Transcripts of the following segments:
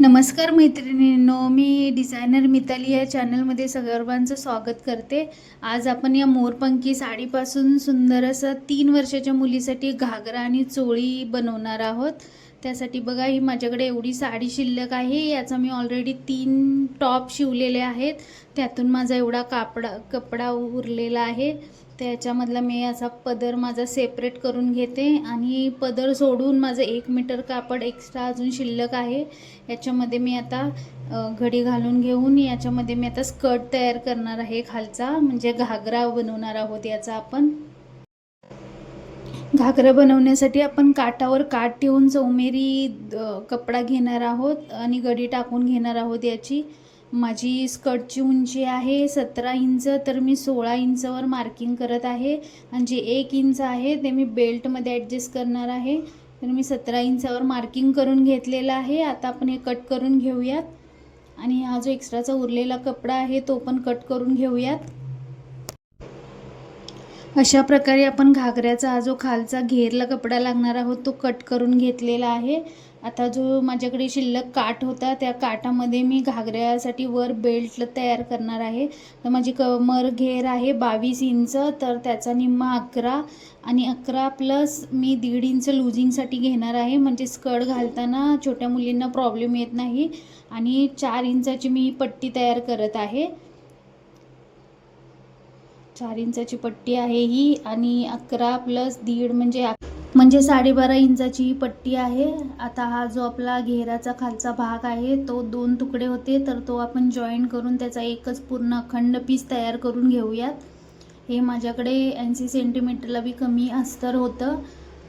नमस्कार मैत्रिणींनो, मी डिझायनर मिताली या चॅनलमध्ये सर्वांचं स्वागत करते. आज आपण या मोरपंखी साडीपासून सुंदर असं 3 वर्षाच्या मुलीसाठी घागरा आणि चोळी बनवणार आहोत. त्यासाठी बघा, ही माझ्याकडे एवढी साडी शिल्लक आहे. याचा मी ऑलरेडी 3 टॉप शिवलेले आहेत. त्यातून माझा एवढा कपडा उरलेला आहे. त्याच्यामधला मी असा पदर माझा सेपरेट करून घेते आणि पदर सोडून माझं 1 मीटर कापड एक्स्ट्रा अजून शिल्लक आहे. याच्यामध्ये मी आता घडी घालून घेऊन याच्यामध्ये मी आता स्कर्ट तयार करणार आहे. खालचा म्हणजे घागरा बनवणार आहोत. याचा आपण घागरा बनवण्यासाठी आपण काठावर काठ ठेवून चौमेरी कपडा घेणार आहोत आणि घडी टाकून घेणार आहोत. याची माझी स्कर्टची उंची आहे 17 इंच, तर मी 16 इंचवर मार्किंग करत आहे आणि जे 1 इंच आहे ते मी बेल्टमध्ये ॲडजस्ट करणार आहे. तर मी 17 इंचावर मार्किंग करून घेतलेला आहे. आता आपण हे कट करून घेऊयात आणि हा जो एक्स्ट्राचा उरलेला कपडा आहे तो पण कट करून घेऊयात. अशा प्रकारे आपण घागऱ्याचा हा जो खालचा घेरला कपडा लागणार आहोत तो कट करून घेतलेला आहे. आता जो माझ्याकडे शिल्लक काठ होता त्या काठामध्ये मी घागऱ्यासाठी वर बेल्ट तयार करणार आहे. तर माझी कमर घेर आहे 22 इंच, तर त्याचा निम्मा 11 आणि 11 प्लस मी 1.5 इंच लूजिंगसाठी घेणार आहे, म्हणजे स्कर्ट घालताना छोट्या मुलींना प्रॉब्लेम येत नाही. आणि 4 इंचाची मी पट्टी तयार करत आहे. 4 इंचाची पट्टी आहे ही आणि 11 प्लस 1.5 म्हणजे 12.5 इंचाची ही पट्टी आहे. आता हा जो आपला घेराचा खालचा भाग आहे तो 2 तुकडे होते, तर तो आपण जॉईन करून त्याचा एकच पूर्ण अखंड पीस तयार करून घेऊयात. हे माझ्याकडे 80 सेंटीमीटरला बी कमी अस्तर होतं,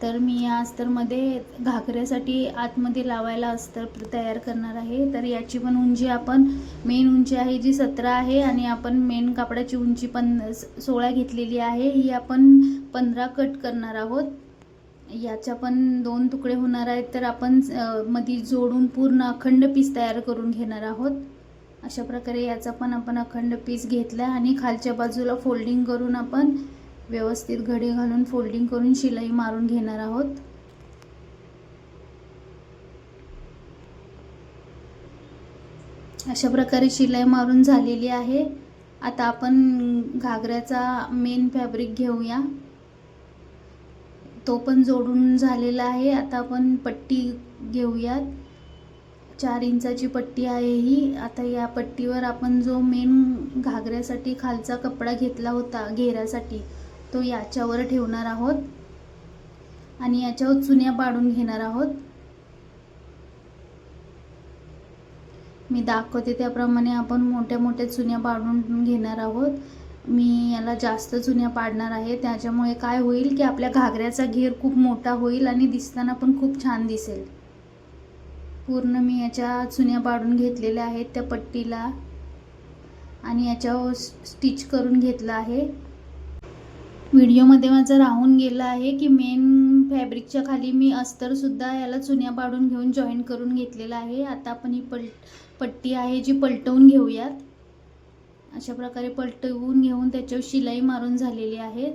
तर मी या अस्तरमध्ये घागऱ्यासाठी आतमध्ये लावायला अस्तर तयार करणार आहे. तर याची पण उंची आपण मेन उंची आहे जी 17 आहे आणि आपण मेन कापडाची उंची 16 घेतलेली आहे. ही आपण 15 कट करणार आहोत. याच्या पण 2 तुकडे होणार आहेत, तर आपण मध्ये जोडून पूर्ण अखंड पीस तयार करून घेणार आहोत. अशा प्रकारे याचा पण आपण अखंड पीस घेतला आणि खालच्या बाजूला फोल्डिंग करून आपण व्यवस्थित घडी घालून फोल्डिंग करून शिलाई मारून घेणार आहोत. अशा प्रकारे शिलाई मारून झालेली आहे. आता आपण घागऱ्याचा मेन फॅब्रिक घेऊया. तो पण जोडून झालेला आहे. आता आपण पट्टी घेऊयात. 4 इंचाची पट्टी आहे ही. आता या पट्टीवर आपण जो मेन घागऱ्यासाठी खालचा कपडा घेतला होता घेऱ्यासाठी तो याच्यावर ठेवणार आहोत आणि याच्यावर चुन्या पाडून घेणार आहोत. मी दाखवते त्याप्रमाणे आपण मोठ्या मोठ्या चुन्या पाडून घेणार आहोत. मी याला जास्त चुन्या पाडणार आहे, त्याच्यामुळे काय होईल की आपल्या घागऱ्याचा घेर खूप मोठा होईल आणि दिसताना पण खूप छान दिसेल. पूर्ण मी याच्या चुन्या पाडून घेतलेल्या आहेत त्या पट्टीला आणि याच्यावर स्टिच करून घेतलं आहे. व्हिडिओमध्ये माझं राहून गेलं आहे की मेन फॅब्रिकच्या खाली मी अस्तरसुद्धा याला चुन्या पाडून घेऊन जॉईन करून घेतलेला आहे. आता आपण ही पट्टी आहे जी पलटवून घेऊयात. अशा प्रकारे पलटवून घेऊन त्याच्यावर शिलाई मारून झालेली आहे.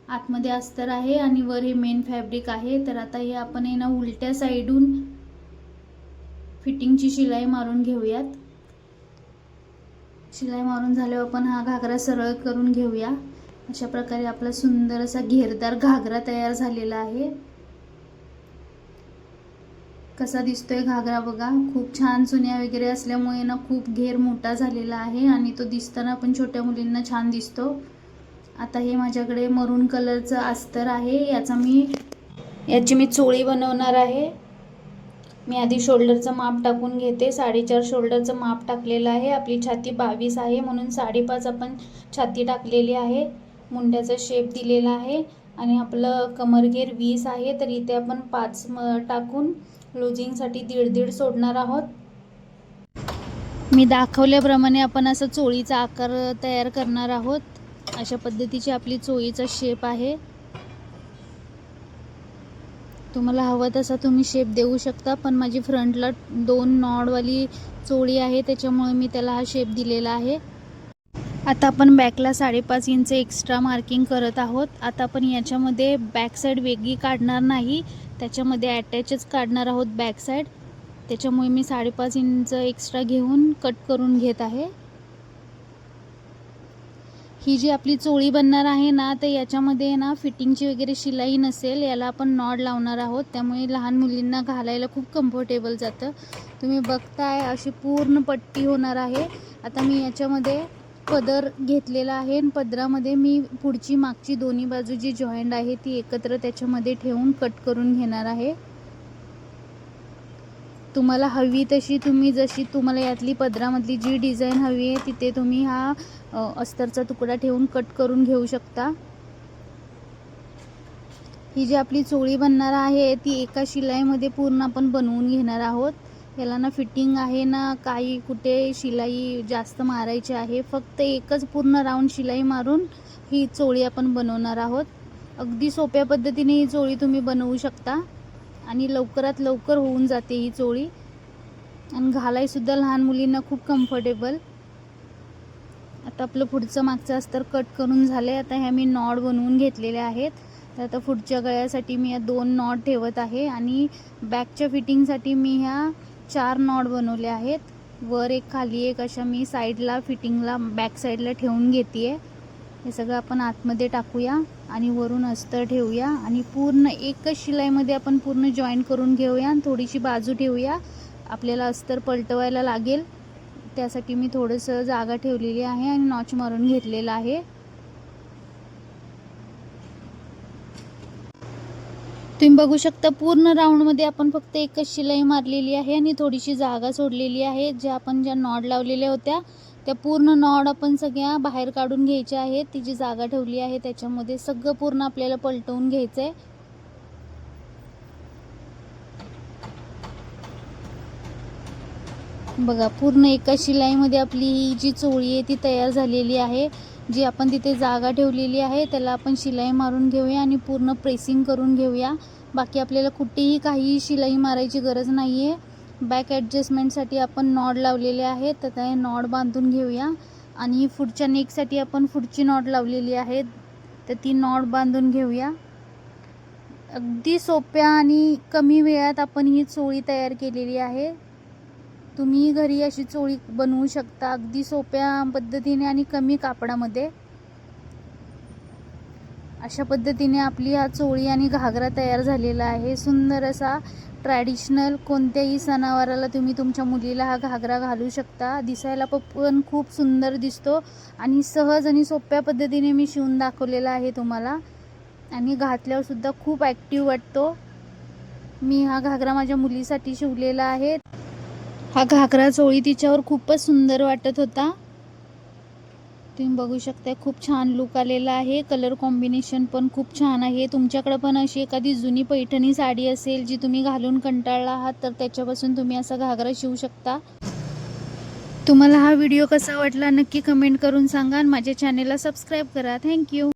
आतमध्ये अस्तर आहे आणि वर हे मेन फॅब्रिक आहे. तर आता हे आपण आहे ना उलट्या साईडून फिटिंगची शिलाई मारून घेऊयात. शिलाई मारून झाल्यावर आपण हा घागरा सरळ करून घेऊया. अशा प्रकारे आपला सुंदर असा घेरदार घागरा तयार झालेला आहे. कसा दिसतोय घागरा बघा. खूप छान चुन्या वगैरे असल्यामुळे ना खूप घेर मोठा झालेला आहे आणि तो दिसताना पण छोट्या मुलींना छान दिसतो. आता हे माझ्याकडे मरून कलरचं अस्तर आहे. याची मी चोळी बनवणार आहे. मी आधी शोल्डरचं माप टाकून घेते. 4.5 शोल्डरचं माप टाकलेलं आहे. आपली छाती 22 आहे म्हणून 5.5 आपण छाती टाकलेली आहे. मुंड्याचा शेप दिलेला आहे आणि आपलं कमरघेर 20 आहे, तर इथे आपण 5 टाकून लूजिंगसाठी 1.5 सोडणार आहोत. मी दाखवल्याप्रमाणे आपण असं चोळीचा आकार तयार करणार आहोत. अशा पद्धतीची आपली चोळीचा शेप आहे. तुम्हाला हवं तसा तुम्ही शेप देऊ शकता, पण माझी फ्रंटला 2 नॉडवाली चोळी आहे त्याच्यामुळे मी त्याला हा शेप दिलेला आहे. आता आपण बॅकला 5.5 इंच एक्स्ट्रा मार्किंग करत आहोत. आता आपण याच्यामध्ये बॅक साईड वेगळी काढणार नाही, त्याच्यामध्ये अटॅचच काढणार आहोत बॅक साईड. त्याच्यामुळे मी 5.5 इंच एक्स्ट्रा घेऊन कट करून घेत आहे. ही जी आपली चोळी बनणार आहे ना, तर याच्यामध्ये ना फिटिंगची वगैरे शिलाई नसेल. याला आपण नॉड लावणार आहोत, त्यामुळे लहान मुलींना घालायला खूप कम्फर्टेबल जातं. तुम्ही बघताय अशी पूर्ण पट्टी होणार आहे. आता मी याच्यामध्ये पदर घेतलेला आहे आणि पदरामध्ये मी पुढची मागची दोन्ही बाजू जी जॉईंट आहे ती एकत्र त्याच्यामध्ये ठेवून कट करून घेणार आहे. तुम्हाला हवी तशी तुम्ही जशी तुम्हाला यातली पदरामधली जी डिझाईन हवी आहे तिथे तुम्ही हा अस्तरचा तुकडा ठेवून कट करून घेऊ शकता. ही जी आपली चोळी बनणार आहे ती एका शिलाईमध्ये पूर्ण आपण बनवून घेणार आहोत. याला ना फिटिंग आहे ना काही कुठे शिलाई जास्त मारायची आहे. फक्त एकच पूर्ण राऊंड शिलाई मारून ही चोळी आपण बनवणार आहोत. अगदी सोप्या पद्धतीने ही चोळी तुम्ही बनवू शकता आणि लवकरात लवकर होऊन जाते ही चोळी आणि घालायसुद्धा लहान मुलींना खूप कम्फर्टेबल. आता आपलं पुढचं मागचं अस्तर कट करून झाले. आता ह्या मी नॉड बनवून घेतलेले आहेत. तर आता पुढच्या गळ्यासाठी मी या 2 नॉड ठेवत आहे आणि बॅकच्या फिटिंगसाठी मी ह्या 4 नॉड बनवले आहेत. वर एक खाली एक अशा मी साईडला फिटिंगला बॅक साईडला ठेवून घेते. हे सगळं आपण आतमध्ये टाकूया आणि वरून अस्तर ठेवूया आणि पूर्ण एकच शिलाईमध्ये आपण पूर्ण जॉईन करून घेऊया आणि थोडीशी बाजू ठेवूया. आपल्याला अस्तर पलटवायला लागेल, त्यासाठी मी थोडंसं जागा ठेवलेली आहे आणि नॉच मारून घेतलेला आहे. तुम्ही बघू शकता पूर्ण राऊंडमध्ये आपण फक्त एकच शिलाई मारलेली आहे आणि थोडीशी जागा सोडलेली आहे. ज्या नॉड लावलेल्या होत्या त्या पूर्ण नॉड आपण सगळ्या बाहेर काढून घ्यायच्या आहेत. ती जी जागा ठेवली आहे त्याच्यामध्ये सगळं पूर्ण आपल्याला पलटवून घ्यायचं आहे. बघा पूर्ण एका शिलाईमध्ये आपली ही जी चोळी आहे ती तयार झालेली आहे. जी आपण तिथे जागा ठेवलेली आहे त्याला आपण शिलाई मारून घेऊया आणि पूर्ण प्रेसिंग करून घेऊया. बाकी आपल्याला कुठेही काही शिलाई मारायची गरज नाही आहे. बॅक ॲडजस्टमेंटसाठी आपण नॉड लावलेले आहेत, तर ते नॉड बांधून घेऊया आणि पुढच्या नेकसाठी आपण पुढची नॉड लावलेली आहे तर ती नॉड बांधून घेऊया. अगदी सोप्या आणि कमी वेळात आपण ही चोळी तयार केलेली आहे. तुम्ही घरी अशी चोळी बनवू शकता अगदी सोप्या पद्धतीने आणि कमी कापडामध्ये. अशा पद्धतीने आपली हा चोळी आणि घागरा तयार झालेला आहे. सुंदर असा ट्रॅडिशनल कोणत्याही सणावाराला तुम्ही तुमच्या मुलीला हा घागरा घालू शकता. दिसायला पण खूप सुंदर दिसतो आणि सहज आणि सोप्या पद्धतीने मी शिवून दाखवलेला आहे तुम्हाला आणि घातल्यावर सुद्धा खूप ॲक्टिव्ह वाटतो. मी हा घागरा माझ्या मुलीसाठी शिवलेला आहे. हा घागरा चोळी तिच्यावर खूपच सुंदर वाटत होता. तुम्ही बघू शकता खूप छान लुक आलेला आहे. कलर कॉम्बिनेशन पण खूप छान आहे. तुमच्याकडे पण अशी एखादी जुनी पैठणी साडी असेल जी तुम्ही घालून कंटाळला आहात तर त्याच्यापासून तुम्ही असा घागरा शिवू शकता. तुम्हाला हा व्हिडिओ कसा वाटला नक्की कमेंट करून सांगा आणि माझ्या चॅनेलला सबस्क्राईब करा. थँक्यू.